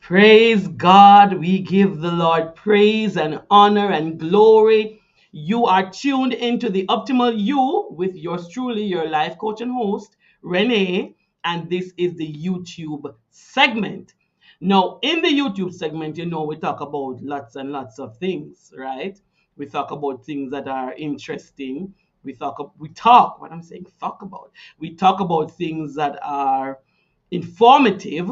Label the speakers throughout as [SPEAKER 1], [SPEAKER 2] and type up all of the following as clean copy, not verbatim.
[SPEAKER 1] Praise God. We give the Lord praise and honor and glory. You are tuned into the Optimal You with yours truly, your life coach and host, Renae, and this is the YouTube segment. Now, in the YouTube segment, we talk about lots and lots of things, right? We talk about things that are interesting. What I'm saying, talk about. We talk about things that are informative,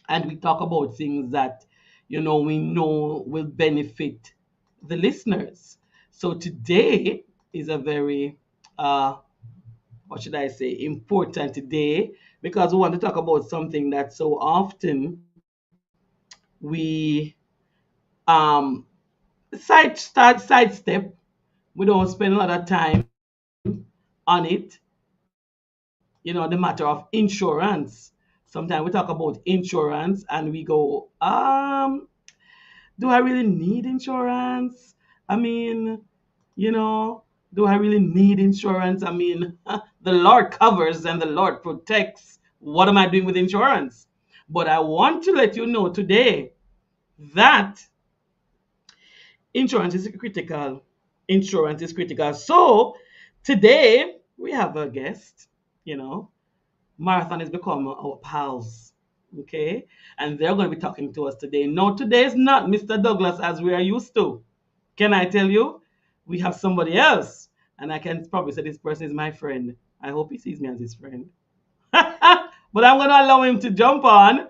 [SPEAKER 1] and we talk about things that we know will benefit the listeners. So today is a very what should I say, important day, because we want to talk about something that so often we um sidestep. We don't spend a lot of time on it. The matter of insurance. Sometimes we talk about insurance and we go, do I really need insurance? I mean, you know, do I really need insurance? I mean, the Lord covers and the Lord protects. What am I doing with insurance? But I want to let you know today that insurance is critical. Insurance is critical. So today we have a guest, you know, Marathon has become our pals. Okay. And they're going to be talking to us today. No, today is not Mr. Douglas as we are used to. Can I tell you? We have somebody else. And I can probably say this person is my friend. I hope he sees me as his friend. But I'm going to allow him to jump on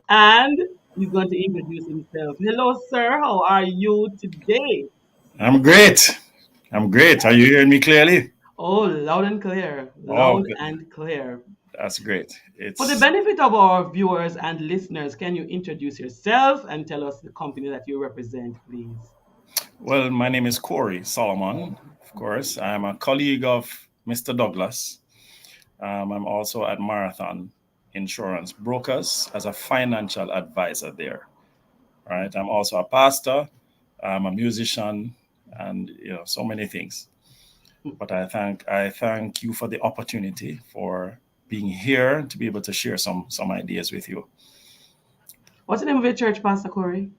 [SPEAKER 1] and he's going to introduce himself. Hello, sir. How are you today?
[SPEAKER 2] I'm great. I'm great. Are you hearing me clearly?
[SPEAKER 1] Oh, loud and clear.
[SPEAKER 2] Oh,
[SPEAKER 1] Loud and clear.
[SPEAKER 2] that's great.
[SPEAKER 1] For the
[SPEAKER 2] It's
[SPEAKER 1] benefit of our viewers and listeners, can you introduce yourself and tell us the company that you represent, please?
[SPEAKER 2] well, my name is Corey Solomon. Of course, I'm a colleague of Mr. Douglas. I'm also at Marathon Insurance Brokers as a financial advisor there. Right. I'm also a pastor. I'm a musician, and so many things. But I thank you for the opportunity for being here to be able to share some ideas with you.
[SPEAKER 1] What's the name of your church, Pastor Corey?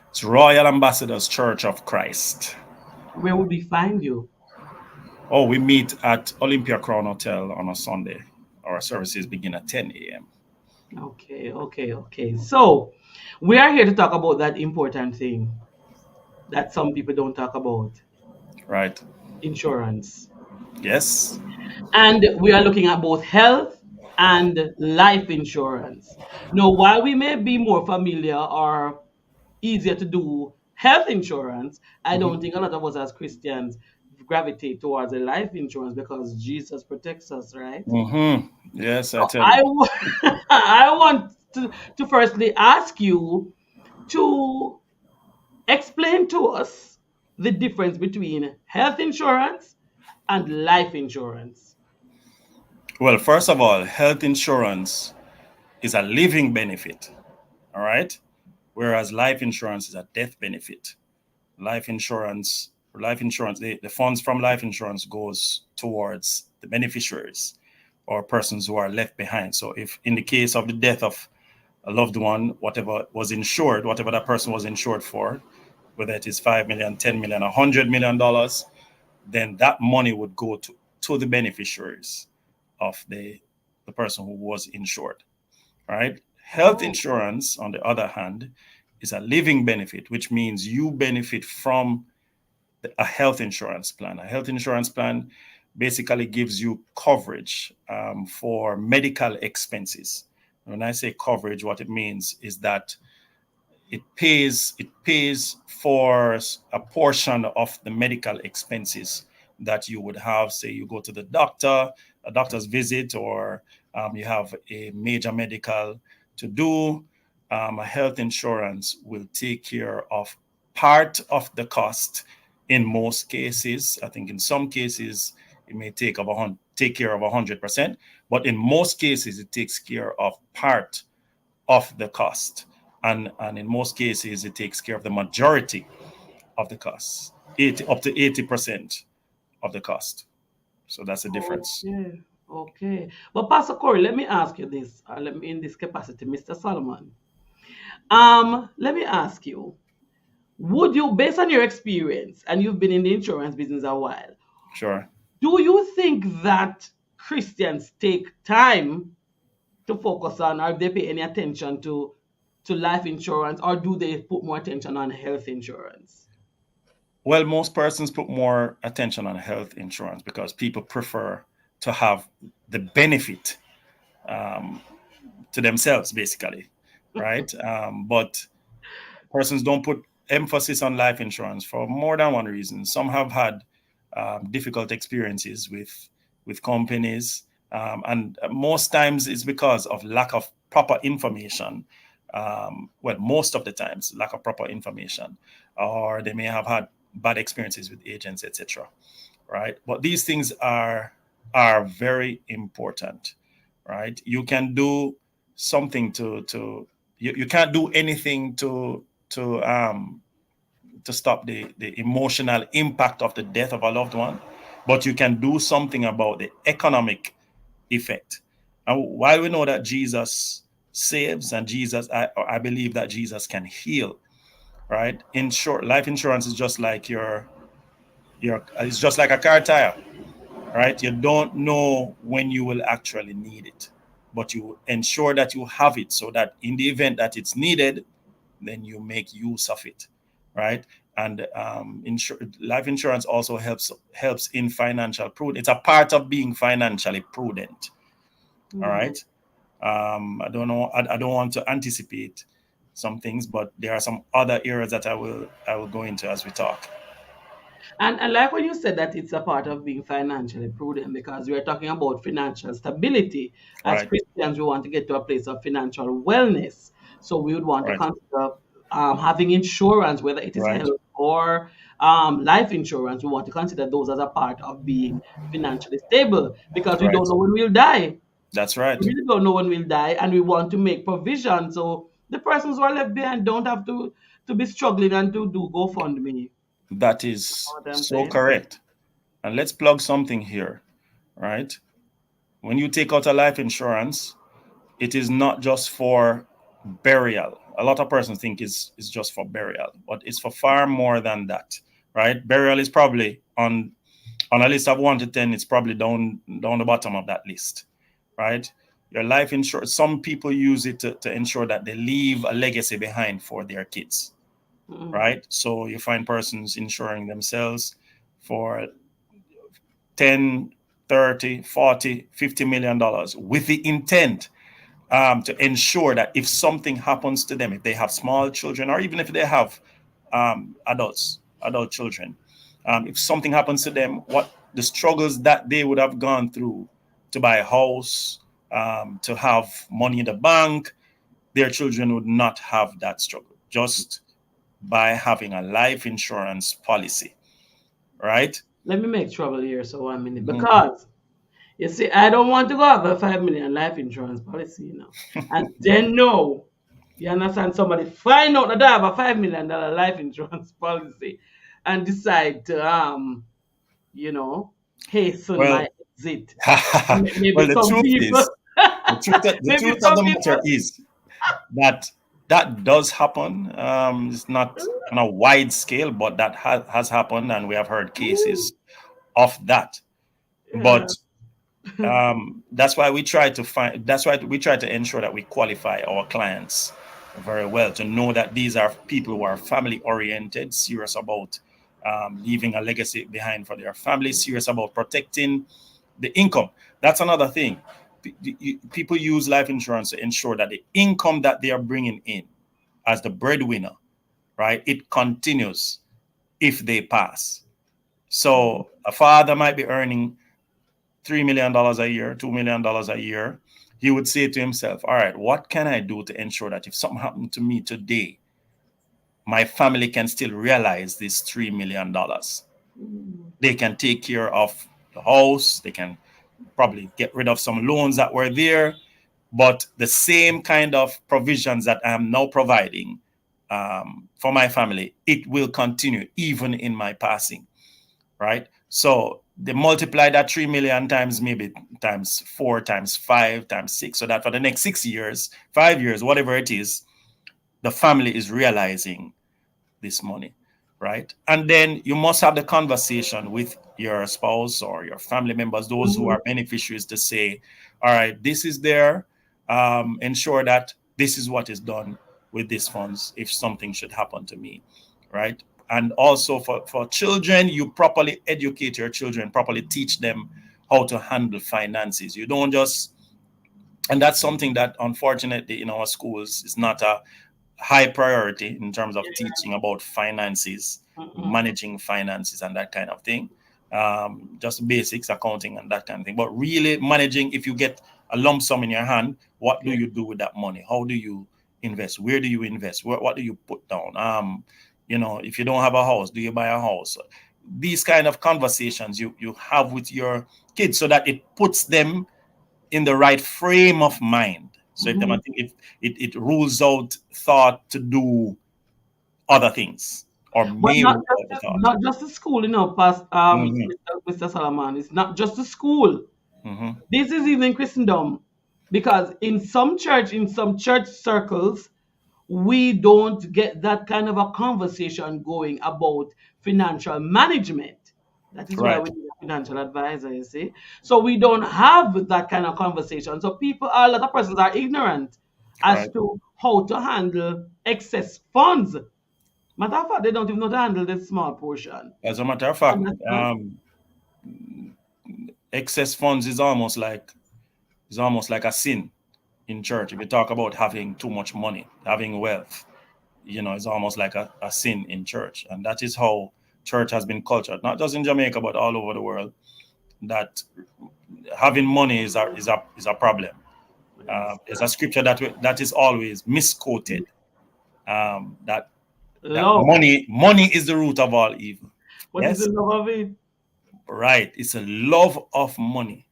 [SPEAKER 2] It's Royal Ambassadors Church of Christ.
[SPEAKER 1] Where would we find you?
[SPEAKER 2] Oh, we meet at Olympia Crown Hotel on a Sunday. Our services begin at 10 a.m.
[SPEAKER 1] Okay, okay, okay. So, we are here to talk about that important thing that some people don't talk about,
[SPEAKER 2] Right?
[SPEAKER 1] insurance.
[SPEAKER 2] Yes.
[SPEAKER 1] And we are looking at both health and life insurance. Now, while we may be more familiar or easier to do health insurance, I don't
[SPEAKER 2] Hmm.
[SPEAKER 1] think a lot of us as Christians gravitate towards a life insurance because Jesus protects us, right?
[SPEAKER 2] Yes, I
[SPEAKER 1] So
[SPEAKER 2] tell you.
[SPEAKER 1] I want to firstly ask you to explain to us the difference between health insurance and life insurance.
[SPEAKER 2] Well, first of all, health insurance is a living benefit. All right. Whereas life insurance is a death benefit. Life insurance, the funds from life insurance goes towards the beneficiaries or persons who are left behind. So if in the case of the death of a loved one, whatever that person was insured for, whether it is 5 million, 10 million, $100 million, then that money would go to the beneficiaries of the person who was insured. Right? Health
[SPEAKER 1] Oh,
[SPEAKER 2] insurance, on the other hand, is a living benefit, which means you benefit from a health insurance plan. A health insurance plan basically gives you coverage for medical expenses. When I say coverage, what it means is that it pays for a portion of the medical expenses that you would have. Say you go to the doctor, a doctor's visit, or you have a major medical to do. A health insurance will take care of part of the cost. In most cases, I think in some cases it may take care of 100%, but in most cases it takes care of part of the cost. And in most cases, it takes care of the majority of the costs, up to 80% of the cost. So that's the difference.
[SPEAKER 1] okay, okay. But Pastor Corey, let me ask you this. Let me in this capacity, Mr. Solomon. Let me ask you, would you, based on your experience, and you've been in the insurance business a while,
[SPEAKER 2] Sure.
[SPEAKER 1] do you think that Christians take time to focus on, or if they pay any attention to life insurance, or do they put more attention on health insurance?
[SPEAKER 2] Well, most persons put more attention on health insurance because people prefer to have the benefit um, to themselves, basically, right? But persons don't put emphasis on life insurance for more than one reason. Some have had difficult experiences with companies, and most times it's because of lack of proper information. Well, most of the times, lack of proper information, or they may have had bad experiences with agents, etc. Right? But these things are very important, right? You can do something you can't do anything to stop the emotional impact of the death of a loved one, but you can do something about the economic effect. And while we know that Jesus saves and I believe that Jesus can heal, right? In short, life insurance is just like your it's just like a car tire, right? You don't know when you will actually need it, but you ensure that you have it so that in the event that it's needed, then you make use of it, right? And life insurance also helps in financial prudence. It's a part of being financially prudent. All
[SPEAKER 1] Mhm.
[SPEAKER 2] right. I don't know. I don't want to anticipate some things, but there are some other areas that I will go into as we talk.
[SPEAKER 1] And like when you said that it's a part of being financially prudent, because we're talking about financial stability. As
[SPEAKER 2] Right.
[SPEAKER 1] Christians, we want to get to a place of financial wellness. So we would want to
[SPEAKER 2] Right.
[SPEAKER 1] consider having insurance, whether it is
[SPEAKER 2] Right.
[SPEAKER 1] health or life insurance. We want to consider those as a part of being financially stable, because we don't
[SPEAKER 2] Right.
[SPEAKER 1] know when we'll die.
[SPEAKER 2] That's
[SPEAKER 1] We
[SPEAKER 2] right.
[SPEAKER 1] really don't know when we'll die, and we want to make provision so the persons who are left behind don't have to be struggling and to do GoFundMe.
[SPEAKER 2] That
[SPEAKER 1] You
[SPEAKER 2] is
[SPEAKER 1] know what I'm
[SPEAKER 2] so
[SPEAKER 1] saying?
[SPEAKER 2] correct. And let's plug something here, right? When you take out a life insurance, it is not just for burial. A lot of persons think it's just for burial, but it's for far more than that, right? Burial is probably on a list of 1 to 10. It's probably down the bottom of that list, right? Your life insurance. Some people use it to ensure that they leave a legacy behind for their kids,
[SPEAKER 1] Mm.
[SPEAKER 2] right? So you find persons insuring themselves for 10, 30, 40, $50 million with the intent to ensure that if something happens to them, if they have small children, or even if they have adult children, if something happens to them, what the struggles that they would have gone through to buy a house, to have money in the bank, their children would not have that struggle just by having a life insurance policy, right?
[SPEAKER 1] Let me make trouble here so 1 minute,
[SPEAKER 2] Mhm.
[SPEAKER 1] because you see, I don't want to go have a 5 million life insurance policy, and then no, you understand? Somebody find out that I have a $5 million life insurance policy and decide to you know hasten
[SPEAKER 2] Well,
[SPEAKER 1] my exit. Maybe
[SPEAKER 2] well, the
[SPEAKER 1] some
[SPEAKER 2] truth
[SPEAKER 1] people,
[SPEAKER 2] is, the
[SPEAKER 1] maybe
[SPEAKER 2] truth of
[SPEAKER 1] some
[SPEAKER 2] the
[SPEAKER 1] people.
[SPEAKER 2] matter is that that does happen. It's not on a wide scale, but that has happened, and we have heard cases of that.
[SPEAKER 1] Yeah.
[SPEAKER 2] But that's why we try to find. That's why we try to ensure that we qualify our clients very well to know that these are people who are family oriented, serious about leaving a legacy behind for their family, serious about protecting the income. That's another thing. People use life insurance to ensure that the income that they are bringing in as the breadwinner, right, it continues if they pass. So a father might be earning $3 million a year, $2 million a year. He would say to himself, all right, what can I do to ensure that if something happened to me today, my family can still realize this $3 million? They can take care of the house, they can probably get rid of some loans that were there, but the same kind of provisions that I am now providing for my family, it will continue even in my passing, right? So they multiply that 3 million times, maybe times 4, times 5, times 6, so that for the next 6 years, 5 years, whatever it is, the family is realizing this money, right? And then you must have the conversation with your spouse or your family members, those who
[SPEAKER 1] Mhm.
[SPEAKER 2] are beneficiaries, to say, all right, this is there. Ensure that this is what is done with these funds if something should happen to me, right? And also for children, you properly educate your children, properly teach them how to handle finances. You don't just, and that's something that unfortunately in our schools is not a high priority in terms of teaching about finances,
[SPEAKER 1] Mhm.
[SPEAKER 2] managing finances, and that kind of thing. Just basics, accounting, and that kind of thing. But really managing, if you get a lump sum in your hand, what do
[SPEAKER 1] Yeah.
[SPEAKER 2] you do with that money? How do you invest? Where do you invest? What do you put down? If you don't have a house, do you buy a house? These kind of conversations you have with your kids so that it puts them in the right frame of mind. So if them, I
[SPEAKER 1] Mhm.
[SPEAKER 2] think if it rules out thought to do other things, or
[SPEAKER 1] But
[SPEAKER 2] may rule out the thought.
[SPEAKER 1] not just the school, past
[SPEAKER 2] Hmm.
[SPEAKER 1] Mr. Solomon. It's not just the school.
[SPEAKER 2] Hmm.
[SPEAKER 1] This is even Christendom, because in some church circles, we don't get that kind of a conversation going about financial management. That is why
[SPEAKER 2] Right.
[SPEAKER 1] we need a financial advisor, you see. So we don't have that kind of conversation. So a lot of persons are ignorant as
[SPEAKER 2] Right.
[SPEAKER 1] to how to handle excess funds. Matter of fact, they don't even know to handle this small portion.
[SPEAKER 2] As a matter of fact,
[SPEAKER 1] Understand?
[SPEAKER 2] excess funds is almost like a sin in church. If you talk about having too much money, having wealth, it's almost like a sin in church, and that is how church has been cultured, not just in Jamaica but all over the world. That having money is a problem. There's a
[SPEAKER 1] Understand?
[SPEAKER 2] scripture that is always misquoted. That
[SPEAKER 1] Love.
[SPEAKER 2] money is the root of all evil.
[SPEAKER 1] What is the
[SPEAKER 2] Yes,
[SPEAKER 1] love of it?
[SPEAKER 2] right. It's a love of money.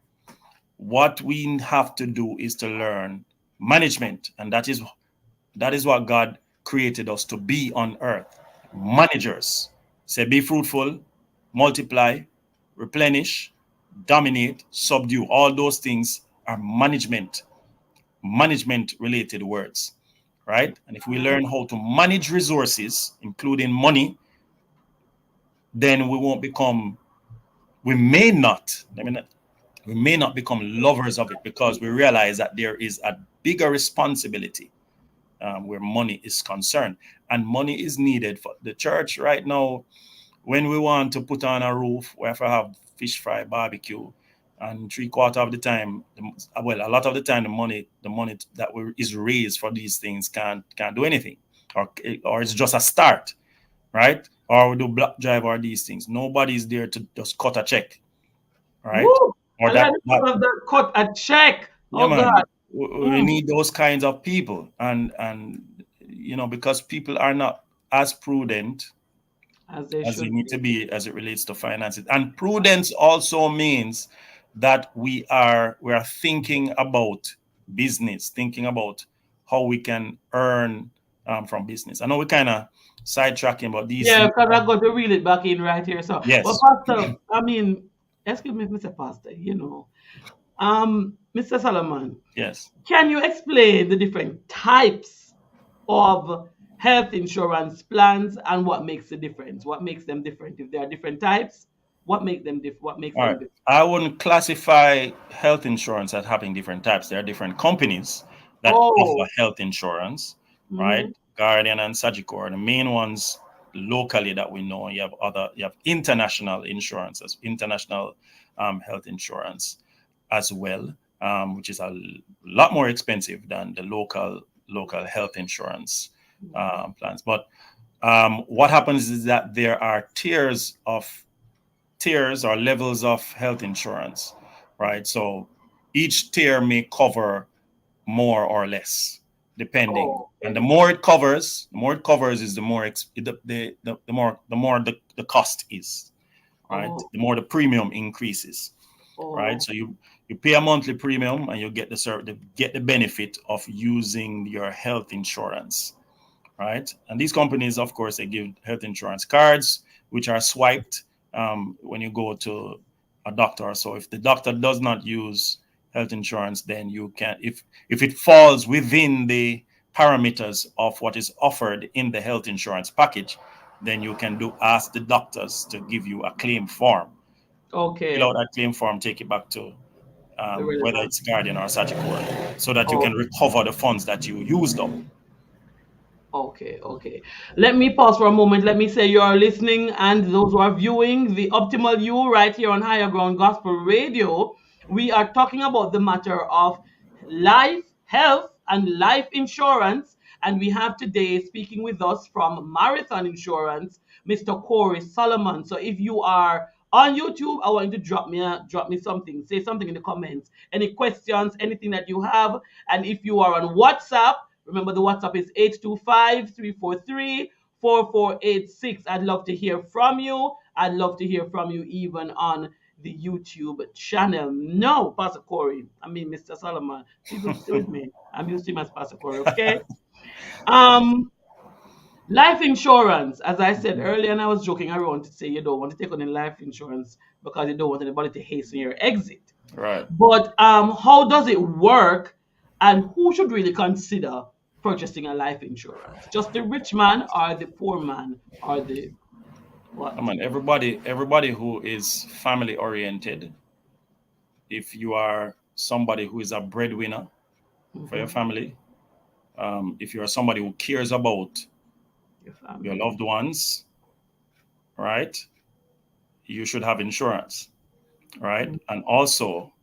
[SPEAKER 2] What we have to do is to learn management, and that is what God created us to be on earth. Managers. Say, be fruitful, multiply, replenish, dominate, subdue. All those things are management related words, right? And if we learn how to manage resources, including money, then we may not, we may not become lovers of it, because we realize that there is a bigger responsibility where money is concerned. And money is needed for the church right now. When we want to put on a roof, we have to have fish fry barbecue, and three-quarter of the time, well, a lot of the time, the money that is raised for these things can't do anything, or it's just a start, right? Or we do block drive or these things. Nobody's there to just cut a check, right?
[SPEAKER 1] Woo!
[SPEAKER 2] Or
[SPEAKER 1] I like
[SPEAKER 2] that
[SPEAKER 1] the
[SPEAKER 2] that
[SPEAKER 1] thought of the cut a check.
[SPEAKER 2] Yeah,
[SPEAKER 1] Oh God.
[SPEAKER 2] man. We
[SPEAKER 1] Mm,
[SPEAKER 2] need those kinds of people, and because people are not as prudent
[SPEAKER 1] as they
[SPEAKER 2] as they
[SPEAKER 1] should
[SPEAKER 2] need
[SPEAKER 1] be.
[SPEAKER 2] to be as it relates to finances. And prudence also means that we are thinking about business, thinking about how we can earn from business. I know we kind of sidetracking, but these
[SPEAKER 1] Yeah,
[SPEAKER 2] things.
[SPEAKER 1] because I got to reel it back in right here. So, but
[SPEAKER 2] Yes,
[SPEAKER 1] Pastor, I mean, excuse me, Mr. Pastor, Mr. Solomon,
[SPEAKER 2] yes.
[SPEAKER 1] can you explain the different types of health insurance plans and what makes the difference? What makes them different? If there are different types, what makes
[SPEAKER 2] All
[SPEAKER 1] them
[SPEAKER 2] right.
[SPEAKER 1] different?
[SPEAKER 2] I wouldn't classify health insurance as having different types. There are different companies that
[SPEAKER 1] Oh,
[SPEAKER 2] offer health insurance, right?
[SPEAKER 1] mm-hmm.
[SPEAKER 2] Guardian and Sagicor are the main ones locally that we know. You have international insurances, international health insurance as well, which is a lot more expensive than the local health insurance plans. But what happens is that there are tiers or levels of health insurance, right? So each tier may cover more or less, depending.
[SPEAKER 1] Oh,
[SPEAKER 2] And the
[SPEAKER 1] okay.
[SPEAKER 2] more it covers, is the more the cost is, right?
[SPEAKER 1] Oh,
[SPEAKER 2] The more the premium increases, right?
[SPEAKER 1] oh,
[SPEAKER 2] So you pay a monthly premium, and you get the benefit of using your health insurance, right? And these companies, of course, they give health insurance cards, which are swiped when you go to a doctor. So if the doctor does not use health insurance, then you can, if it falls within the parameters of what is offered in the health insurance package, then you can do ask the doctors to give you a claim form. Fill
[SPEAKER 1] Okay.
[SPEAKER 2] out that claim form, take it back to
[SPEAKER 1] The
[SPEAKER 2] whether
[SPEAKER 1] relevant.
[SPEAKER 2] it's Guardian or Sagicor, so that you
[SPEAKER 1] Oh,
[SPEAKER 2] can recover the funds that you used up.
[SPEAKER 1] okay, okay. Let me pause for a moment. Let me say you are listening and those who are viewing the Optimal You right here on Higher Ground Gospel Radio. We are talking about the matter of life, health, and life insurance. And we have today speaking with us from Marathon Insurance, Mr. Corey Solomon. So if you are on YouTube, I want you to drop me something. Say something in the comments. Any questions, anything that you have. And if you are on WhatsApp, remember the WhatsApp is 825-343-4486. I'd love to hear from you. I'd love to hear from you even on the YouTube channel. No, Pastor Corey. I mean, Mr. Solomon. Please don't stay with me. I'm used to him as Pastor Corey, okay? Um, Life insurance, as I said earlier, and I was joking around to say you don't want to take on a life insurance because you don't want anybody to hasten your exit.
[SPEAKER 2] Right.
[SPEAKER 1] But how does it work, and who should really consider purchasing a life insurance? Just the rich man, or the poor man, or the
[SPEAKER 2] I
[SPEAKER 1] what?
[SPEAKER 2] mean, everybody who is family oriented, if you are somebody who is a breadwinner for your
[SPEAKER 1] Hmm.
[SPEAKER 2] family, if you are somebody who cares about
[SPEAKER 1] Your
[SPEAKER 2] your
[SPEAKER 1] family.
[SPEAKER 2] loved ones, right, you should have insurance, right?
[SPEAKER 1] Mhm.
[SPEAKER 2] And also,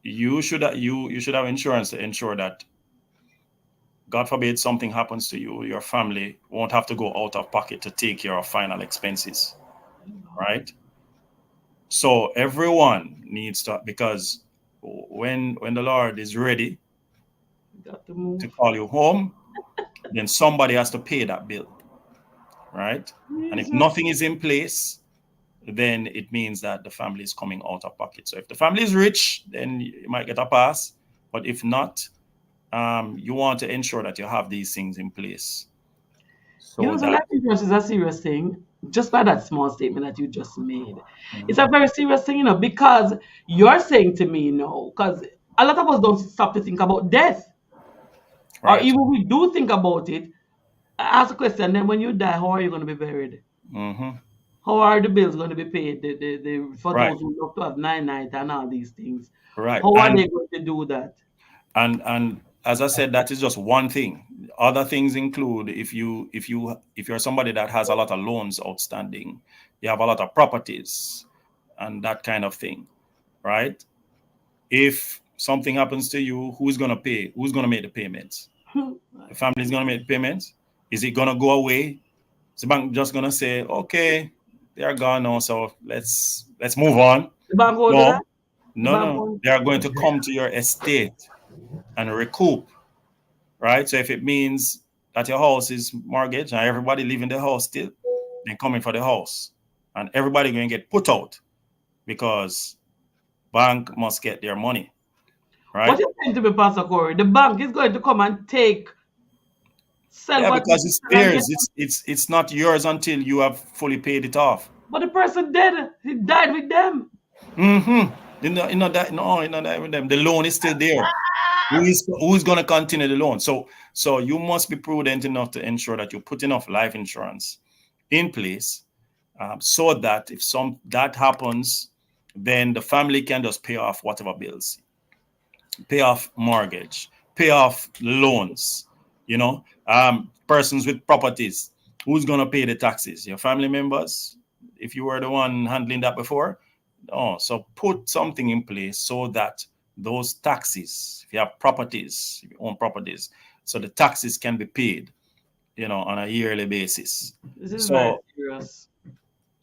[SPEAKER 2] you should have insurance to ensure that, God forbid, something happens to you, your family won't have to go out of pocket to take care of final expenses, right? So everyone needs to, because when the Lord is ready
[SPEAKER 1] You got to
[SPEAKER 2] to
[SPEAKER 1] move.
[SPEAKER 2] call you home, then somebody has to pay that bill, right? And if
[SPEAKER 1] Jesus.
[SPEAKER 2] nothing is in place, then it means that the family is coming out of pocket. So if the family is rich, then you might get a pass. But if not, you want to ensure that you have these things in place
[SPEAKER 1] You
[SPEAKER 2] so
[SPEAKER 1] know, so
[SPEAKER 2] that.
[SPEAKER 1] life insurance is a serious thing. Just by that small statement that you just made, it's a
[SPEAKER 2] Mhm.
[SPEAKER 1] very serious thing, because you're saying to me, because a lot of us don't stop to think about death, or
[SPEAKER 2] Right.
[SPEAKER 1] even we do think about it. I ask a question, then when you die, how are you going to be buried?
[SPEAKER 2] Hmm.
[SPEAKER 1] How are the bills going to be paid? For
[SPEAKER 2] Right.
[SPEAKER 1] those who love to have nine night and all these things,
[SPEAKER 2] Right.
[SPEAKER 1] how are
[SPEAKER 2] And
[SPEAKER 1] they going to do that?
[SPEAKER 2] as I said, that is just one thing. Other things include, if you're somebody that has a lot of loans outstanding, you have a lot of properties and that kind of thing, right? If something happens to you, who's gonna pay? Who's gonna make the payments? The family's gonna make the payments. Is it gonna go away? Is the bank just gonna say, okay, they are gone now, so let's move on?
[SPEAKER 1] The bank won't do that.
[SPEAKER 2] No,
[SPEAKER 1] The
[SPEAKER 2] no,
[SPEAKER 1] bank
[SPEAKER 2] no.
[SPEAKER 1] won't.
[SPEAKER 2] They are going to come to your estate and recoup, right? So if it means that your house is mortgaged and everybody live in the house still, then come in for the house, and everybody going to get put out because bank must get their money,
[SPEAKER 1] What
[SPEAKER 2] right?
[SPEAKER 1] is going to be, Pastor Corey? The bank is going to come and sell
[SPEAKER 2] Yeah,
[SPEAKER 1] what
[SPEAKER 2] because it's
[SPEAKER 1] sell and get.
[SPEAKER 2] theirs. It's not yours until you have fully paid it off.
[SPEAKER 1] But the person dead. He died with them.
[SPEAKER 2] Mm-hmm. That, no, that with them. The loan is still there. Who is going to continue the loan? So you must be prudent enough to ensure that you put enough life insurance in place, so that if some that happens, then the family can just pay off whatever bills, pay off mortgage, pay off loans. Persons with properties, who's gonna pay the taxes? Your family members, if you were the one handling that before. Oh, so put something in place so that those taxes, if you have properties, if you own properties, so the taxes can be paid, on a yearly basis.
[SPEAKER 1] This is very
[SPEAKER 2] So
[SPEAKER 1] serious.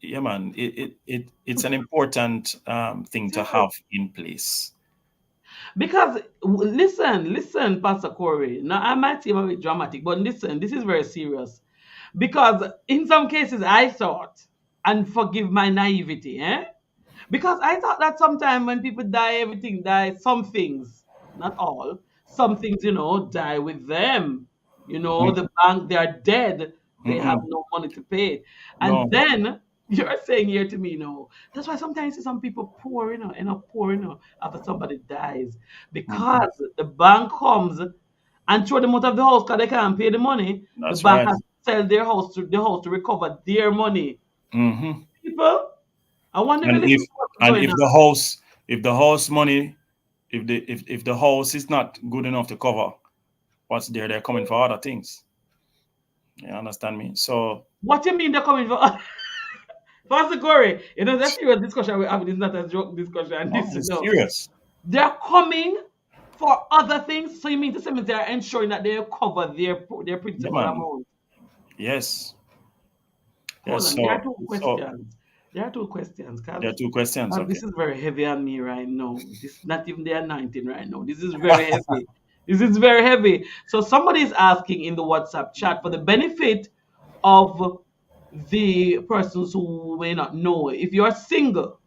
[SPEAKER 2] yeah, man, it's an important thing to have in place.
[SPEAKER 1] Because listen, Pastor Corey. Now I might seem a bit dramatic, but listen, this is very serious. Because in some cases I thought, and forgive my naivety, because I thought that sometimes when people die, everything dies. Some things, not all, some things, die with them. The bank, they are dead. They have
[SPEAKER 2] Mm-mm.
[SPEAKER 1] no money to pay. And
[SPEAKER 2] No.
[SPEAKER 1] then you're saying here to me, that's why sometimes you see some people poor, end up poor, after somebody dies.
[SPEAKER 2] Mm-mm.
[SPEAKER 1] Because the bank comes and throw them out of the house because they can't pay the money. The
[SPEAKER 2] That's
[SPEAKER 1] bank
[SPEAKER 2] right.
[SPEAKER 1] has to sell their house to the house to recover their money.
[SPEAKER 2] Hmm.
[SPEAKER 1] People, I wonder if you
[SPEAKER 2] And
[SPEAKER 1] listen
[SPEAKER 2] if
[SPEAKER 1] to what's
[SPEAKER 2] and
[SPEAKER 1] going on.
[SPEAKER 2] if the house money, if the house is not good enough to cover what's there, they're coming for other things. You understand me? So
[SPEAKER 1] What you mean they're coming for? Pastor Corey, that's serious discussion we're having. It's not a joke discussion.
[SPEAKER 2] no,
[SPEAKER 1] This,
[SPEAKER 2] it's
[SPEAKER 1] no.
[SPEAKER 2] serious.
[SPEAKER 1] They're coming for other things. So you mean to say they're ensuring that they cover their
[SPEAKER 2] Yeah,
[SPEAKER 1] principal
[SPEAKER 2] man.
[SPEAKER 1] amount?
[SPEAKER 2] Yes.
[SPEAKER 1] Hold
[SPEAKER 2] Yes.
[SPEAKER 1] on. There are
[SPEAKER 2] So
[SPEAKER 1] two questions. There are two questions,
[SPEAKER 2] there are
[SPEAKER 1] because
[SPEAKER 2] two questions. Okay.
[SPEAKER 1] this is very heavy on me right now. This is not even the anointing right now. This is very heavy. This is very heavy. So somebody is asking in the WhatsApp chat, for the benefit of the persons who may not know, if you're single,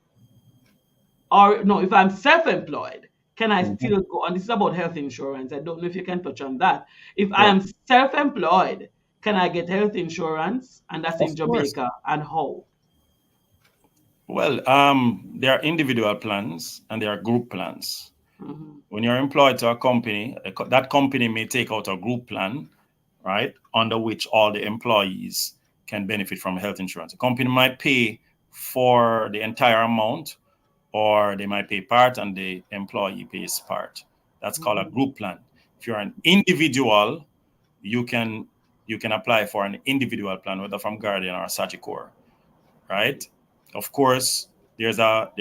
[SPEAKER 1] or no, if I'm self-employed, can I
[SPEAKER 2] Mhm.
[SPEAKER 1] still go? And this is about health insurance. I don't know if you can touch on that. If I
[SPEAKER 2] Right.
[SPEAKER 1] am self-employed, can I get health insurance? And that's in
[SPEAKER 2] Of course.
[SPEAKER 1] Jamaica. And how?
[SPEAKER 2] Well, there are individual plans and there are group plans.
[SPEAKER 1] Mhm.
[SPEAKER 2] When you're employed to a company, that company may take out a group plan, right, under which all the employees can benefit from health insurance. The company might pay for the entire amount, or they might pay part and the employee pays part. That's called a
[SPEAKER 1] Mhm.
[SPEAKER 2] group plan. If you're an individual, you can you can apply for an individual plan, whether from Guardian or Sagicor, right? Of course, there's a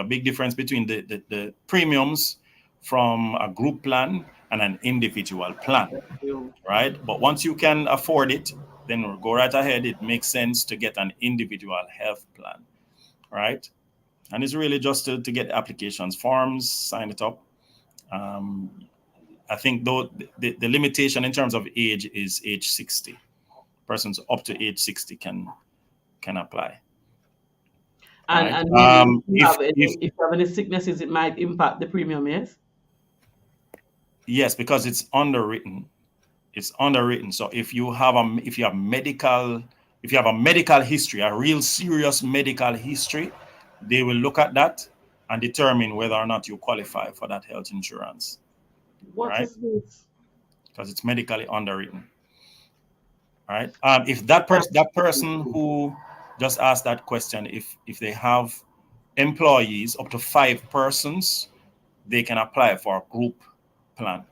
[SPEAKER 2] big difference between the premiums from a group plan and an individual plan,
[SPEAKER 1] That's you.
[SPEAKER 2] right? But once you can afford it, then go right ahead. It makes sense to get an individual health plan, right? And it's really just to get applications, forms, sign it up. Um, I think though the limitation in terms of age is age 60. Persons up to age 60 can apply, right?
[SPEAKER 1] And meaning
[SPEAKER 2] If
[SPEAKER 1] if you have any sicknesses, it might impact the premium, yes?
[SPEAKER 2] yes, because it's underwritten. So if you have medical history, a real serious medical history, they will look at that and determine whether or not you qualify for that health insurance,
[SPEAKER 1] What
[SPEAKER 2] right?
[SPEAKER 1] is this?
[SPEAKER 2] Because it's medically underwritten, right? If that person who just asked that question, if they have employees up to 5 persons, they can apply for a group plan,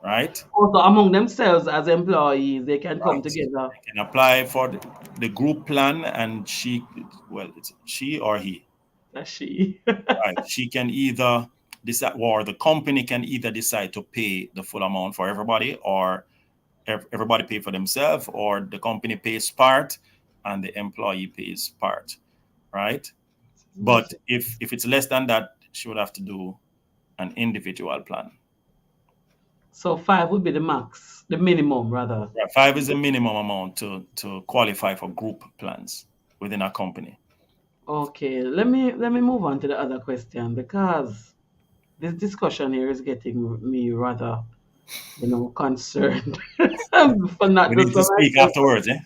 [SPEAKER 2] right?
[SPEAKER 1] Also, among themselves as employees, they can come
[SPEAKER 2] Right.
[SPEAKER 1] together.
[SPEAKER 2] They can apply for the group plan, and it's she or he,
[SPEAKER 1] That's she.
[SPEAKER 2] right? She can either decide, or the company can either decide to pay the full amount for everybody, or everybody pay for themselves, or the company pays part and the employee pays part, right? But if it's less than that, she would have to do an individual plan.
[SPEAKER 1] So five would be the max, the minimum rather.
[SPEAKER 2] Right. 5 is the minimum amount to qualify for group plans within a company.
[SPEAKER 1] Okay, let me move on to the other question, because this discussion here is getting me rather, concerned for not
[SPEAKER 2] We
[SPEAKER 1] just
[SPEAKER 2] need to
[SPEAKER 1] for
[SPEAKER 2] speak
[SPEAKER 1] myself.
[SPEAKER 2] afterwards, eh?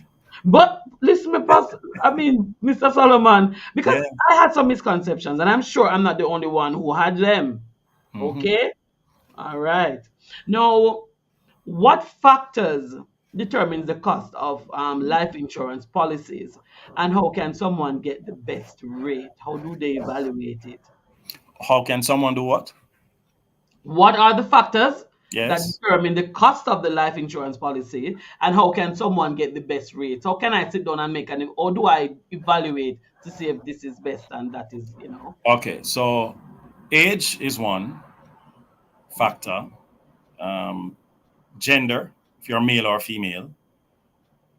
[SPEAKER 1] But listen, me, I mean, Mr. Solomon, because
[SPEAKER 2] Yeah.
[SPEAKER 1] I had some misconceptions, and I'm sure I'm not the only one who had them.
[SPEAKER 2] Hmm.
[SPEAKER 1] Okay, all right. Now, what factors determines the cost of life insurance policies, and how can someone get the best rate? How do they evaluate it?
[SPEAKER 2] How can someone do what?
[SPEAKER 1] What are the factors that
[SPEAKER 2] Yes.
[SPEAKER 1] determine the cost of the life insurance policy, and how can someone get the best rate? How can I sit down and or do I evaluate to see if this is best and that is.
[SPEAKER 2] Okay. So age is one factor. Um, Gender, if you're male or female,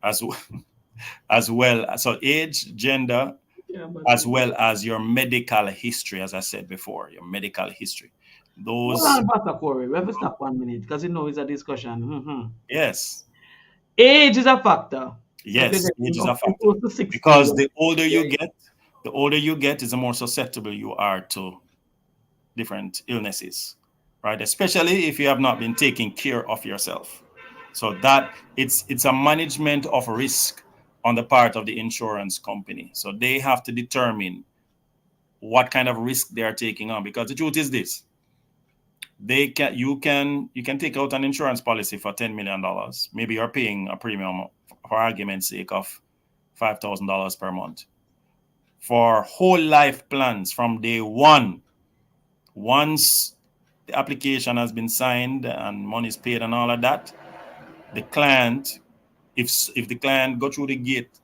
[SPEAKER 2] as as well. So age, gender,
[SPEAKER 1] Yeah, but
[SPEAKER 2] as well as your medical history, as I said before, your medical history.
[SPEAKER 1] hold
[SPEAKER 2] Those,
[SPEAKER 1] on, Pastor Corey. We have to stop 1 minute because it's a discussion.
[SPEAKER 2] yes,
[SPEAKER 1] Age is a factor. So if you're
[SPEAKER 2] yes, age
[SPEAKER 1] getting
[SPEAKER 2] is a
[SPEAKER 1] up to
[SPEAKER 2] factor
[SPEAKER 1] close to 60,
[SPEAKER 2] because
[SPEAKER 1] yeah.
[SPEAKER 2] the older you get, is the more susceptible you are to different illnesses, right? Especially if you have not been taking care of yourself. So that it's a management of risk on the part of the insurance company. So they have to determine what kind of risk they are taking on. Because the truth is this: You can take out an insurance policy for $10 million. Maybe you're paying a premium, for argument's sake, of $5,000 per month for whole life plans from day one. Once the application has been signed and money is paid and all of that, the client, if the client go through the gate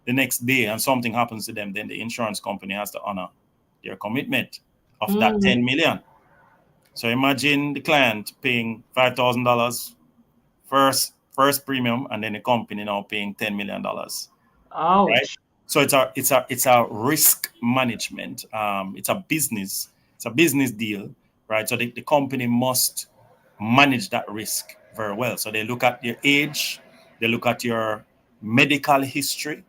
[SPEAKER 2] the next day and something happens to them, then the insurance company has to honor their commitment of that
[SPEAKER 1] Mm.
[SPEAKER 2] 10 million. So imagine the client paying $5,000 first premium, and then the company now paying $10 million, right?
[SPEAKER 1] Ouch.
[SPEAKER 2] So it's a risk management. It's a business deal, right? So the company must manage that risk very well. So they look at your age, they look at your medical history,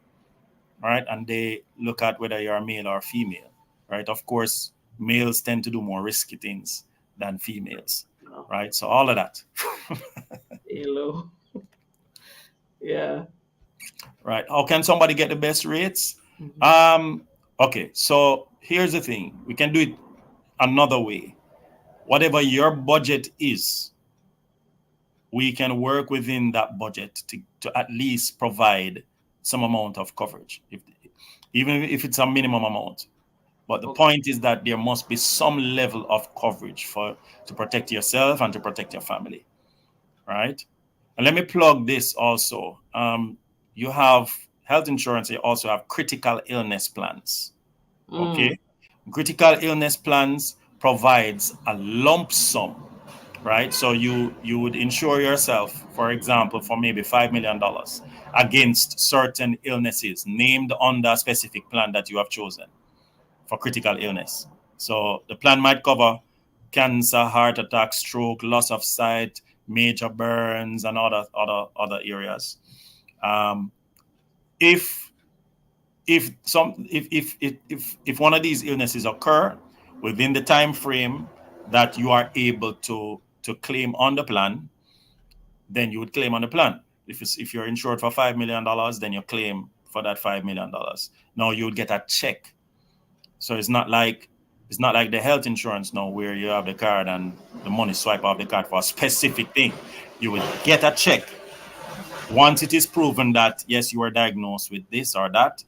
[SPEAKER 2] right? And they look at whether you're a male or female, right? Of course, males tend to do more risky things than females,
[SPEAKER 1] No.
[SPEAKER 2] right? So all of that.
[SPEAKER 1] Hello. Yeah.
[SPEAKER 2] Right. How can somebody get the best rates?
[SPEAKER 1] Mhm.
[SPEAKER 2] Um, okay, so here's the thing. We can do it another way. Whatever your budget is, we can work within that budget to at least provide some amount of coverage, even if it's a minimum amount. But the
[SPEAKER 1] Okay.
[SPEAKER 2] point is that there must be some level of coverage to protect yourself and to protect your family, right? And let me plug this also. You have health insurance, you also have critical illness plans.
[SPEAKER 1] Mm.
[SPEAKER 2] Okay. Critical illness plans provides a lump sum, right? So you would insure yourself, for example, for maybe $5 million against certain illnesses named under a specific plan that you have chosen for critical illness. So the plan might cover cancer, heart attack, stroke, loss of sight, major burns, and other areas. Um, if if one of these illnesses occur within the time frame that you are able to claim on the plan, then you would claim on the plan. If you're insured for $5 million, then you claim for that $5 million. Now you would get a check. So it's not like the health insurance now where you have the card and the money swipe off the card for a specific thing. You will get a check once it is proven that yes, you were diagnosed with this or that.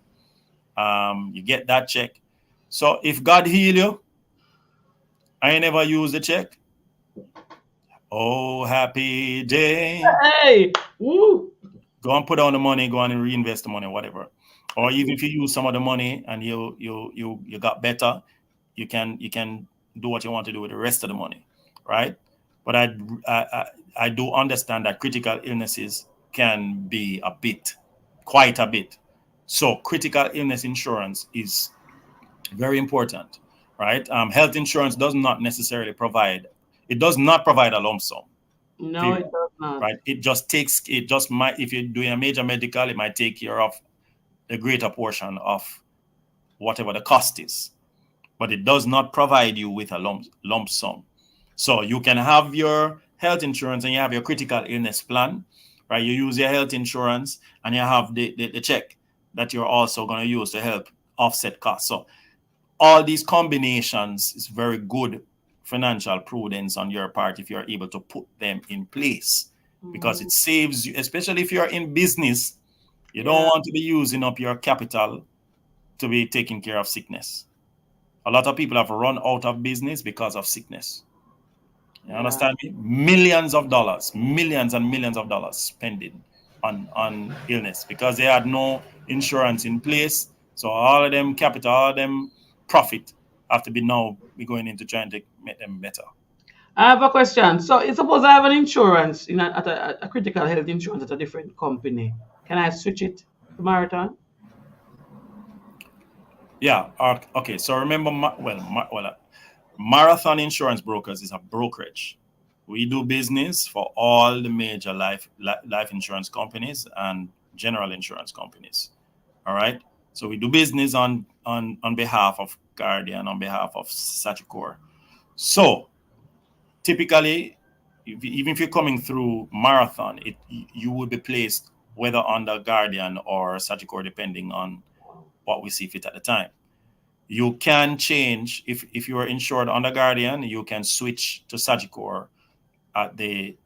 [SPEAKER 2] You get that check. So if God heal you, I never use the check. Oh, happy day.
[SPEAKER 1] Hey. Woo.
[SPEAKER 2] Go and put down the money, go and reinvest the money, whatever. Or even
[SPEAKER 1] Okay.
[SPEAKER 2] if you use some of the money and you got better, you can do what you want to do with the rest of the money, right? But I do understand that critical illnesses can be quite a bit. So critical illness insurance is very important, right? Health insurance does not provide a lump sum,
[SPEAKER 1] No,
[SPEAKER 2] period,
[SPEAKER 1] it does not.
[SPEAKER 2] right? It just might, if you're doing a major medical, it might take care of the greater portion of whatever the cost is, but it does not provide you with a lump sum. So you can have your health insurance and you have your critical illness plan, right? You use your health insurance and you have the check that you're also going to use to help offset costs. So all these combinations is very good financial prudence on your part if you're able to put them in place, because
[SPEAKER 1] Mhm.
[SPEAKER 2] it saves you, especially if you're in business. You don't
[SPEAKER 1] Yeah.
[SPEAKER 2] want to be using up your capital to be taking care of sickness. A lot of people have run out of business because of sickness. You
[SPEAKER 1] Yeah.
[SPEAKER 2] understand me? Millions of dollars, millions and millions of dollars spending on illness because they had no insurance in place. So all of them capital, all of them profit have to be now be going into trying to make them better.
[SPEAKER 1] I have a question. So, suppose I have an insurance at a critical health insurance at a different company. Can I switch it to Marathon?
[SPEAKER 2] Yeah. Okay. So remember, Marathon Insurance Brokers is a brokerage. We do business for all the major life insurance companies and general insurance companies. All right. So we do business on behalf of Guardian, on behalf of Sagicor. So typically, even if you're coming through Marathon, you would be placed whether under Guardian or Sagicor, depending on what we see fit at the time. You can change if you are insured under Guardian, you can switch to Sagicor at the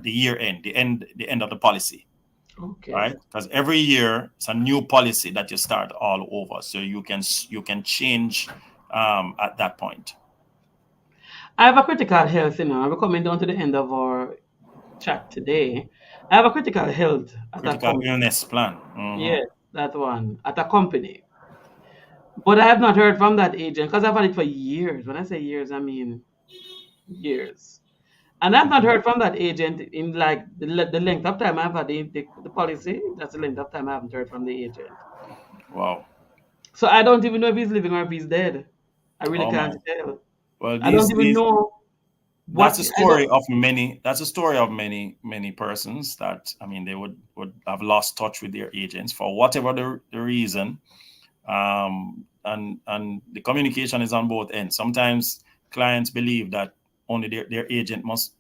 [SPEAKER 2] year end, the end of the policy,
[SPEAKER 1] Okay.
[SPEAKER 2] right? Because every year it's a new policy that you start all over, so you can change at that point.
[SPEAKER 1] I have a critical health, We're coming down to the end of our chat today. I have a critical health at a
[SPEAKER 2] Critical
[SPEAKER 1] company.
[SPEAKER 2] illness plan.
[SPEAKER 1] Yes, that one at a company. But I have not heard from that agent because I've had it for years. When I say years, I mean years. And I've not
[SPEAKER 2] Mhm.
[SPEAKER 1] heard from that agent in like the length of time I've had the policy. That's the length of time I haven't heard from the agent.
[SPEAKER 2] Wow.
[SPEAKER 1] So I don't even know if he's living or if he's dead. I really
[SPEAKER 2] Oh
[SPEAKER 1] can't
[SPEAKER 2] my.
[SPEAKER 1] tell.
[SPEAKER 2] Well,
[SPEAKER 1] I don't even
[SPEAKER 2] these
[SPEAKER 1] know
[SPEAKER 2] that's
[SPEAKER 1] what
[SPEAKER 2] a
[SPEAKER 1] I don't.
[SPEAKER 2] story of many. That's a story of many persons that, I mean, they would have lost touch with their agents for whatever the reason. And the communication is on both ends. Sometimes clients believe that only their agent must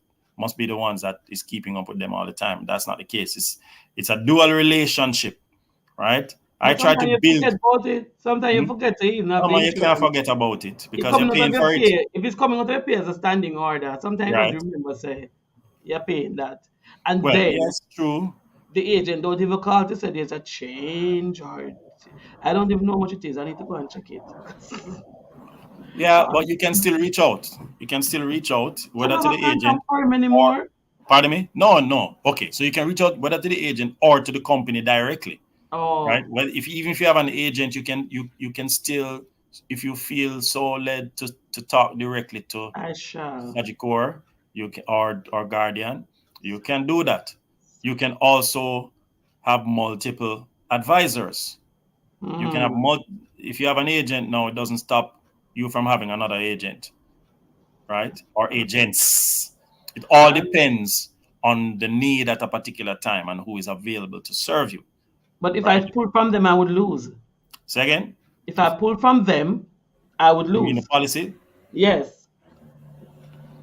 [SPEAKER 2] be the ones that is keeping up with them all the time. That's not the case. It's a dual relationship, right? I
[SPEAKER 1] But
[SPEAKER 2] try to
[SPEAKER 1] sometimes you
[SPEAKER 2] build.
[SPEAKER 1] forget about it. Sometimes you
[SPEAKER 2] Hmm?
[SPEAKER 1] forget to even have
[SPEAKER 2] No,
[SPEAKER 1] the
[SPEAKER 2] man, you can't
[SPEAKER 1] insurance.
[SPEAKER 2] forget about it
[SPEAKER 1] It
[SPEAKER 2] because you're
[SPEAKER 1] coming out of
[SPEAKER 2] paying
[SPEAKER 1] your
[SPEAKER 2] for it,
[SPEAKER 1] pay. If it's coming out of your pay as a standing order, sometimes you don't
[SPEAKER 2] right?
[SPEAKER 1] remember say you're paying that. And
[SPEAKER 2] Well,
[SPEAKER 1] then
[SPEAKER 2] yes, true.
[SPEAKER 1] the agent don't even call to say there's a change or I don't even know how much it is. I need to go and check it.
[SPEAKER 2] Yeah,
[SPEAKER 1] Um,
[SPEAKER 2] but you can still reach out. You can still reach out,
[SPEAKER 1] I
[SPEAKER 2] whether
[SPEAKER 1] don't
[SPEAKER 2] to
[SPEAKER 1] have a
[SPEAKER 2] the
[SPEAKER 1] contact
[SPEAKER 2] agent
[SPEAKER 1] for him
[SPEAKER 2] or,
[SPEAKER 1] anymore.
[SPEAKER 2] pardon me? No, no. Okay, so you can reach out whether to the agent or to the company directly, right?
[SPEAKER 1] Oh,
[SPEAKER 2] Well, if even if you have an agent, you can still, if you feel so led to talk directly to
[SPEAKER 1] I shall.
[SPEAKER 2] Sagicor, you can, or Guardian, you can do that. You can also have multiple advisors. You can have
[SPEAKER 1] Hmm.
[SPEAKER 2] if you have an agent now, it doesn't stop you from having another agent, right? Or agents. It all
[SPEAKER 1] Um,
[SPEAKER 2] depends on the need at a particular time and who is available to serve you,
[SPEAKER 1] but if I
[SPEAKER 2] right?
[SPEAKER 1] pull from them, I would lose.
[SPEAKER 2] So again,
[SPEAKER 1] If I pull from them, I would
[SPEAKER 2] you mean the
[SPEAKER 1] lose.
[SPEAKER 2] policy?
[SPEAKER 1] Yes.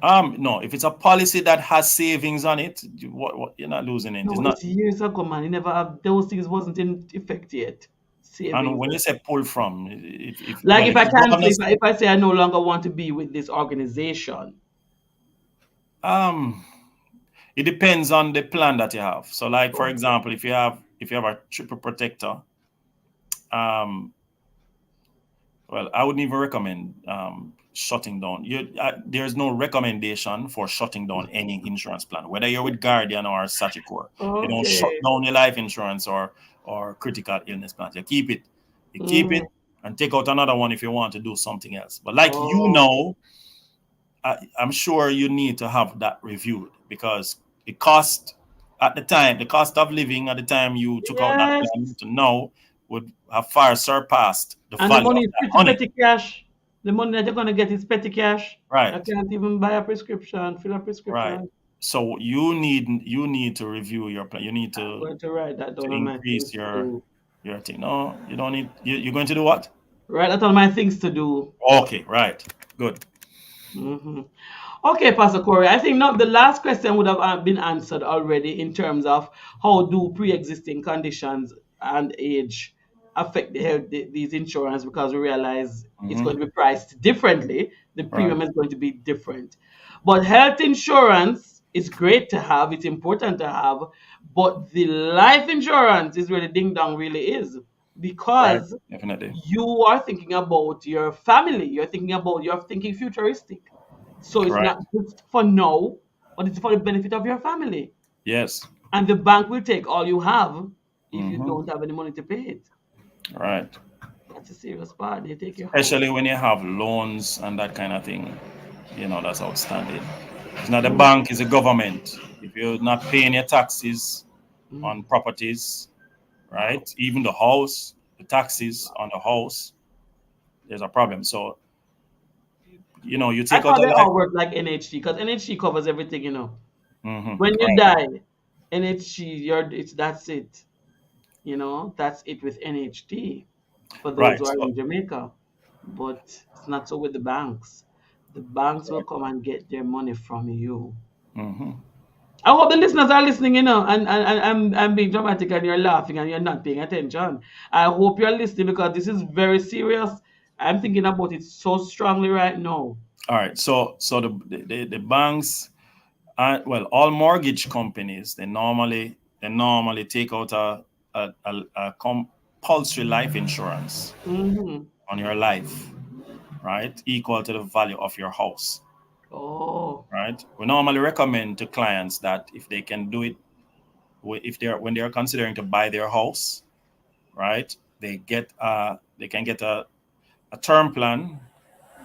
[SPEAKER 2] No, if it's a policy that has savings on it, what you're not losing it. It's
[SPEAKER 1] No,
[SPEAKER 2] not.
[SPEAKER 1] it's years ago, man. You never have those things wasn't in effect yet.
[SPEAKER 2] And
[SPEAKER 1] Savings.
[SPEAKER 2] when you say pull from, if
[SPEAKER 1] Like
[SPEAKER 2] well,
[SPEAKER 1] if
[SPEAKER 2] if
[SPEAKER 1] I
[SPEAKER 2] you go on
[SPEAKER 1] cancel,
[SPEAKER 2] this,
[SPEAKER 1] if I say I no longer want to be with this organization.
[SPEAKER 2] um, it depends on the plan that you have. So, like for
[SPEAKER 1] Okay.
[SPEAKER 2] example, if you have a triple protector, um, well, I wouldn't even recommend shutting down. There's no recommendation for shutting down any insurance plan, whether you're with Guardian or Sagicor. They don't shut
[SPEAKER 1] Okay.
[SPEAKER 2] down your life insurance or critical illness plans. You keep it. You keep
[SPEAKER 1] Mm.
[SPEAKER 2] it and take out another one if you want to do something else. But like
[SPEAKER 1] Oh,
[SPEAKER 2] I'm sure you need to have that reviewed because the cost at the time, the cost of living at the time you took out that
[SPEAKER 1] yes.
[SPEAKER 2] plan to now would have far surpassed the
[SPEAKER 1] And the
[SPEAKER 2] value
[SPEAKER 1] money
[SPEAKER 2] of
[SPEAKER 1] is
[SPEAKER 2] that
[SPEAKER 1] pretty
[SPEAKER 2] money.
[SPEAKER 1] petty cash. The money that you're gonna get is petty cash. I
[SPEAKER 2] Right,
[SPEAKER 1] can't even buy a prescription, fill a
[SPEAKER 2] right.
[SPEAKER 1] prescription.
[SPEAKER 2] So you need to review your plan. You need
[SPEAKER 1] I'm
[SPEAKER 2] to
[SPEAKER 1] going to write that
[SPEAKER 2] to
[SPEAKER 1] down on my
[SPEAKER 2] increase
[SPEAKER 1] things to do.
[SPEAKER 2] your thing. No, you don't need. You're going to do what?
[SPEAKER 1] Write that on my things to do.
[SPEAKER 2] Okay, right, good.
[SPEAKER 1] Hmm. Okay, Pastor Corey. I think not the last question would have been answered already in terms of how do pre-existing conditions and age affect the health these insurance because we realize it's
[SPEAKER 2] Hmm.
[SPEAKER 1] going to be priced differently. The
[SPEAKER 2] Right,
[SPEAKER 1] premium is going to be different. But health insurance is great to have. It's important to have. But the life insurance is really ding dong. Really is
[SPEAKER 2] right,
[SPEAKER 1] because
[SPEAKER 2] definitely.
[SPEAKER 1] you are thinking about your family. You're thinking futuristic. So it's
[SPEAKER 2] Right.
[SPEAKER 1] not just for now, but it's for the benefit of your family.
[SPEAKER 2] Yes.
[SPEAKER 1] And the bank will take all you have if you
[SPEAKER 2] Hmm.
[SPEAKER 1] don't have any money to pay it.
[SPEAKER 2] Right.
[SPEAKER 1] That's a serious part. They take your house.
[SPEAKER 2] Especially when you have loans and that kind of thing, that's outstanding. It's not the
[SPEAKER 1] Mm,
[SPEAKER 2] bank, it's the government. If you're not paying your taxes on
[SPEAKER 1] mm.
[SPEAKER 2] properties,
[SPEAKER 1] Wow.
[SPEAKER 2] right? Even the house, the taxes on the house, there's a problem. So, you
[SPEAKER 1] I
[SPEAKER 2] take out
[SPEAKER 1] thought
[SPEAKER 2] a
[SPEAKER 1] they
[SPEAKER 2] life.
[SPEAKER 1] all work like NHT because NHT covers everything. When you
[SPEAKER 2] Right.
[SPEAKER 1] die, NHT, that's it. That's it with NHT for those
[SPEAKER 2] Right.
[SPEAKER 1] who are
[SPEAKER 2] So,
[SPEAKER 1] in Jamaica. But it's not so with the banks. The banks will
[SPEAKER 2] right.
[SPEAKER 1] come and get their money from you.
[SPEAKER 2] Hmm.
[SPEAKER 1] I hope the listeners are listening, and I'm being dramatic and you're laughing and you're not paying attention. I hope you're listening because this is very serious. I'm thinking about it so strongly right now.
[SPEAKER 2] All right. So the banks, well, all mortgage companies, they normally take out a compulsory life insurance
[SPEAKER 1] Mm-hmm.
[SPEAKER 2] on your life, right? Equal to the value of your house,
[SPEAKER 1] Oh.
[SPEAKER 2] right? We normally recommend to clients that if they can do it, if they're when they're considering to buy their house, right? They can get a term plan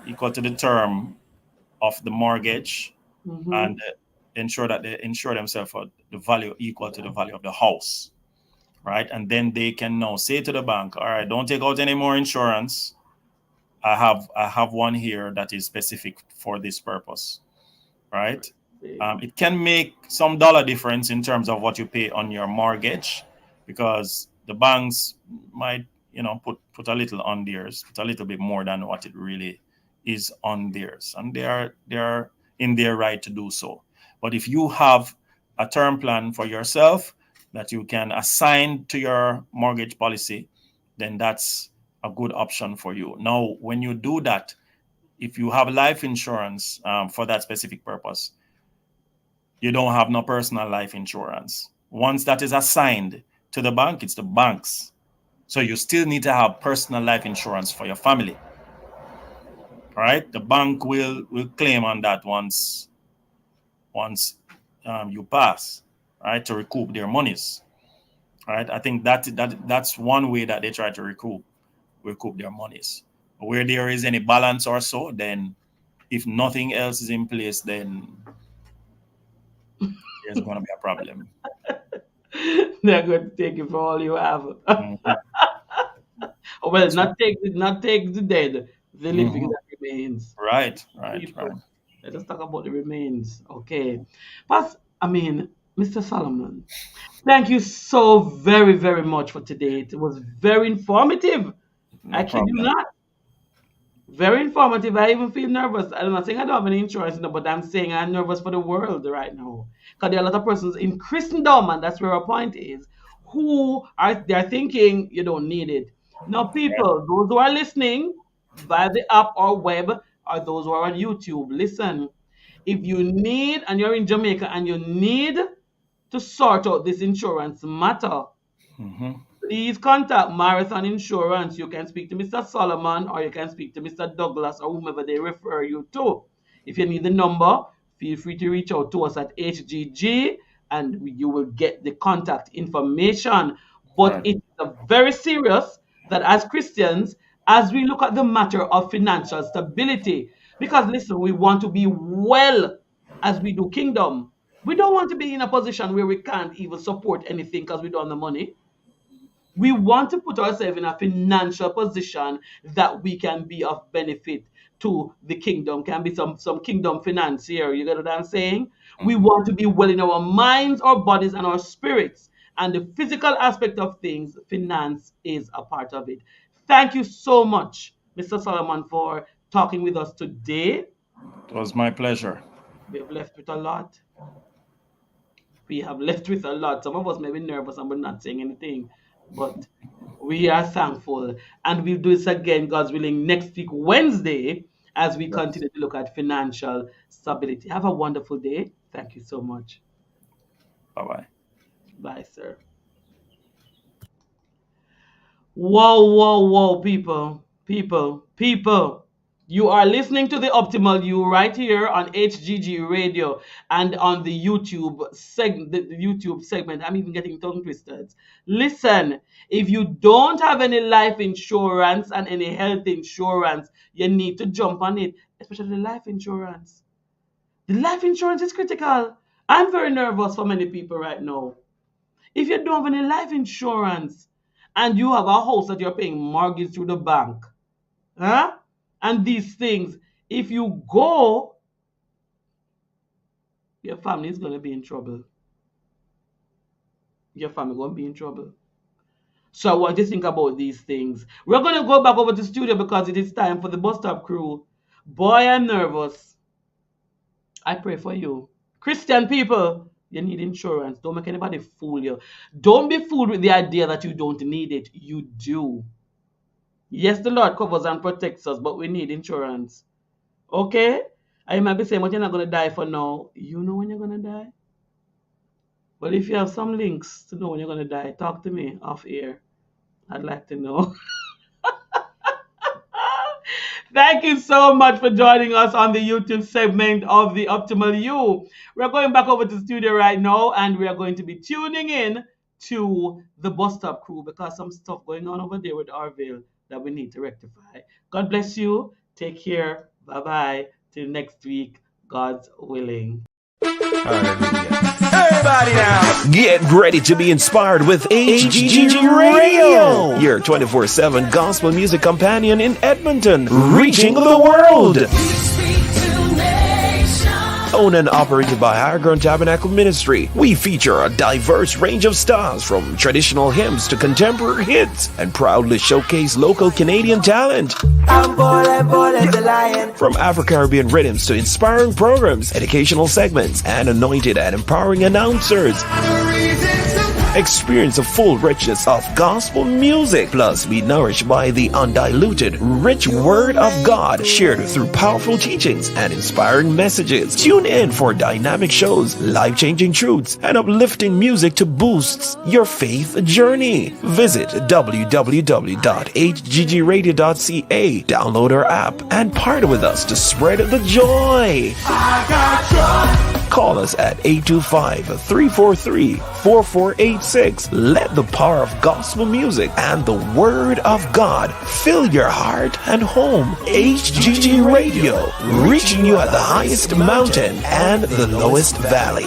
[SPEAKER 2] equal to the term of the mortgage,
[SPEAKER 1] Mm-hmm.
[SPEAKER 2] and ensure that they insure themselves for the value equal to the value of the house, right? And then they can now say to the bank, all right, don't take out any more insurance. I have one here that is specific for this purpose, right? It can make some dollar difference in terms of what you pay on your mortgage, because the banks might, put a little on theirs, put a little bit more than what it really is on theirs, and they are in their right to do so. But if you have a term plan for yourself that you can assign to your mortgage policy, then that's a good option for you. Now, when you do that, if you have life insurance for that specific purpose, you don't have no personal life insurance. Once that is assigned to the bank, it's the bank's. So you still need to have personal life insurance for your family. All right. The bank will claim on that once you pass, right, to recoup their monies. All right. I think that's one way that they try to recoup their monies. Where there is any balance or so, then if nothing else is in place, then there's going to be a problem.
[SPEAKER 1] They're going to take it for all you have.
[SPEAKER 2] Mhm.
[SPEAKER 1] Well, not take the dead, the living
[SPEAKER 2] Mhm.
[SPEAKER 1] that remains.
[SPEAKER 2] Right, right,
[SPEAKER 1] People,
[SPEAKER 2] right.
[SPEAKER 1] let us talk about the remains. Okay. But I mean, Mr. Solomon, thank you so very, very much for today. It was very informative. I
[SPEAKER 2] No
[SPEAKER 1] kid you
[SPEAKER 2] problem.
[SPEAKER 1] not. Very informative. I even feel nervous. I'm not saying I don't have any insurance, but I'm saying I'm nervous for the world right now. Because there are a lot of persons in Christendom, and that's where our point is, who are they're thinking you don't need it. Now,
[SPEAKER 2] Right.
[SPEAKER 1] people, those who are listening via the app or web, or those who are on YouTube, listen. If you need, and you're in Jamaica, and you need to sort out this insurance matter,
[SPEAKER 2] Hmm.
[SPEAKER 1] please contact Marathon Insurance. You can speak to Mr. Solomon or you can speak to Mr. Douglas or whomever they refer you to. If you need the number, feel free to reach out to us at HGG and you will get the contact information. But
[SPEAKER 2] Right.
[SPEAKER 1] it's very serious that as Christians, as we look at the matter of financial stability, because listen, we want to be well as we do kingdom. We don't want to be in a position where we can't even support anything because we don't have the money. We want to put ourselves in a financial position that we can be of benefit to the kingdom, can be some kingdom financier. You get what I'm saying? We
[SPEAKER 2] Hmm.
[SPEAKER 1] want to be well in our minds, our bodies, and our spirits. And the physical aspect of things, finance is a part of it. Thank you so much, Mr. Solomon, for talking with us today.
[SPEAKER 2] It was my pleasure.
[SPEAKER 1] We have left with a lot. We have left with a lot. Some of us may be nervous and we're not saying anything, but we are thankful. And we'll do this again, God's willing, next week, Wednesday, as we
[SPEAKER 2] Yes.
[SPEAKER 1] continue to look at financial stability. Have a wonderful day. Thank you so much.
[SPEAKER 2] Bye bye.
[SPEAKER 1] Bye, sir. Whoa, whoa, whoa, people, people, people. You are listening to the Optimal You right here on HGG Radio and on the YouTube segment. I'm even getting tongue twisted. Listen, if you don't have any life insurance and any health insurance, you need to jump on it, especially the life insurance. The life insurance is critical. I'm very nervous for many people right now. If you don't have any life insurance and you have a house that you're paying mortgage through the bank, huh? And these things, if you go, your family is going to be in trouble. Your family going to be in trouble. So I want you to think about these things. We're going to go back over to the studio because it is time for the bus stop crew. Boy, I'm nervous. I pray for you. Christian people, you need insurance. Don't make anybody fool you. Don't be fooled with the idea that you don't need it. You do. Yes, the Lord covers and protects us, but we need insurance. Okay? I might be saying, but you're not going to die for now. You know when you're going to die? But if you have some links to know when you're going to die, talk to me off air. I'd like to know. Thank you so much for joining us on the YouTube segment of the Optimal You. We're going back over to the studio right now and we are going to be tuning in to the bus stop crew because some stuff going on over there with Arville that we need to rectify. God bless you. Take care. Bye bye. Till next week, God's willing.
[SPEAKER 3] Everybody now, get ready to be inspired with HGG Radio, your 24/7 gospel music companion in Edmonton, reaching the world. Owned and operated by Higher Ground Tabernacle Ministry, we feature a diverse range of styles from traditional hymns to contemporary hits and proudly showcase local Canadian talent. From Afro-Caribbean rhythms to inspiring programs, educational segments, and anointed and empowering announcers. Experience the full richness of gospel music. Plus, be nourished by the undiluted, rich word of God shared through powerful teachings and inspiring messages. Tune in for dynamic shows, life-changing truths, and uplifting music to boost your faith journey. Visit www.hggradio.ca, download our app, and partner with us to spread the joy. Call us at 825-343-4486. Let the power of gospel music and the word of God fill your heart and home. HGG Radio, reaching you at the highest mountain and the lowest valley.